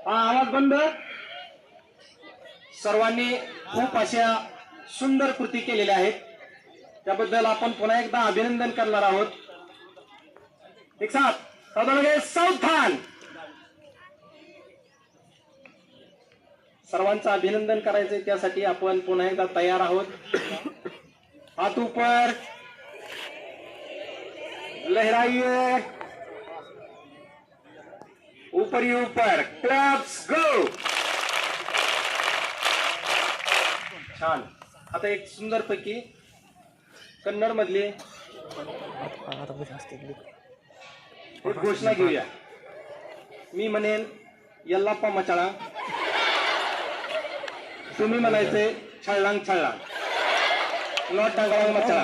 हा आवाज बंद. सर्वांनी खूप अशा सुंदर कृती केलेल्या आहेत, त्याबद्दल आपण पुन्हा एकदा अभिनंदन करणार आहोत. एक साथ सावधान. सर्वांचं अभिनंदन करायचंय, त्यासाठी आपण पुन्हा एकदा तयार आहोत. हाथ ऊपर, लहराइए, ऊपर ही ऊपर, क्लब्स गो. छान. आता एक सुंदर पैकी कन्नड मधली एक घोषणा घेऊया. मी म्हणेन यल्लाप्पा मचाळा, तुम्ही म्हणायचे छळलांग छळलांग. नॉट टांगळांग मचाळा,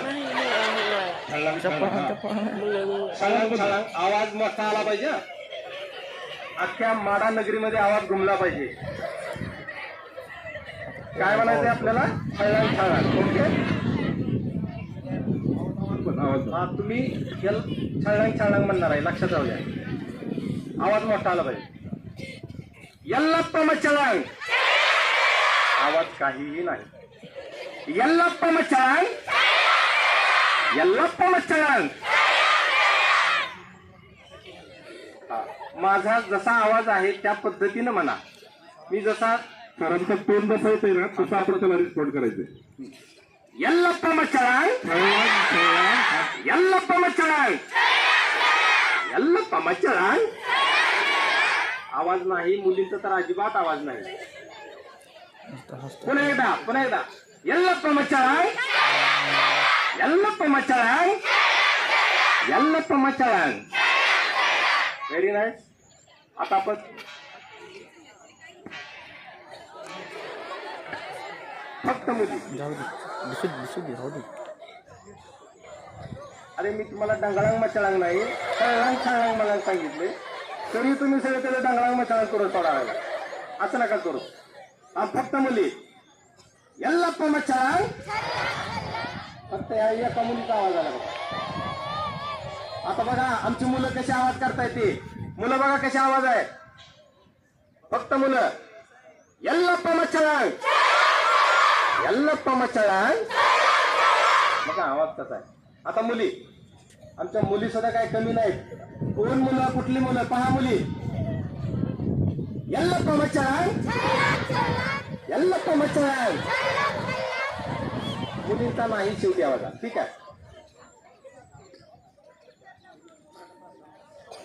छळलांग छळलांग. आवाज मोठा आला पाहिजे. अख्ख्या माडा नगरीमध्ये आवाज घुमला पाहिजे. काय म्हणायचंय आपल्याला? छळलांग छळलांग. ओके. हा तुम्ही छळलांग छळलांग म्हणणार आहे, लक्षात राहू द्या. आवाज मोठा आला पाहिजे. यल्लाप्पा मचाळांग. आवाज काहीही नाही. यल्लाप्पा मचाळांग, यल्लाप्पा मचाळांग. माझा जसा आवाज आहे त्या पद्धतीनं म्हणा. मी जसा सरांचा टोन जसा येतोय ना तसा आपण त्याला रिस्पॉन्ड करायचंय. यल्लाप्पा मचाळांग, यल्लाप्पा मचाळांग, यल्लाप्पा मचाळांग. आवाज नाही. मुलींचा तर अजिबात आवाज नाही. पुन्हा एकदा, पुन्हा एकदा. यल्लाप्पा मचाळांग, यल्लाप्पा मचाळांग, यल्लाप्पा मचाळांग. Very nice. आता आपण फक्त मुली. अरे मी तुम्हाला डंगळांग मचाळांग नाही, छळलांग छळलांग मला सांगितले, तरी तुम्ही सगळे त्याला डंगळांग मचाळांग करून सोडायला. असं नका करू. हा फक्त मुली. यल्लाप्पा मचाळांग. फक्त या एका मुलीचा आवाज आला. आता बघा आमची मुलं कशी आवाज करतायत ते. मुलं बघा कशी आवाज आहे. फक्त मुलं. यल्लाप्पा मचाळांग, यल्लाप्पा मचाळांग. बघा आवाज कसा आहे. आता मुली. आमच्या मुली सुद्धा काही कमी नाहीत. कोण मुलं, कुठली मुलं? पहा मुली. यल्लाप्पा मचाळांग, यल्लाप्पा मचाळांग. मुलींचा नाही शेवटी आवाज. ठीक आहे.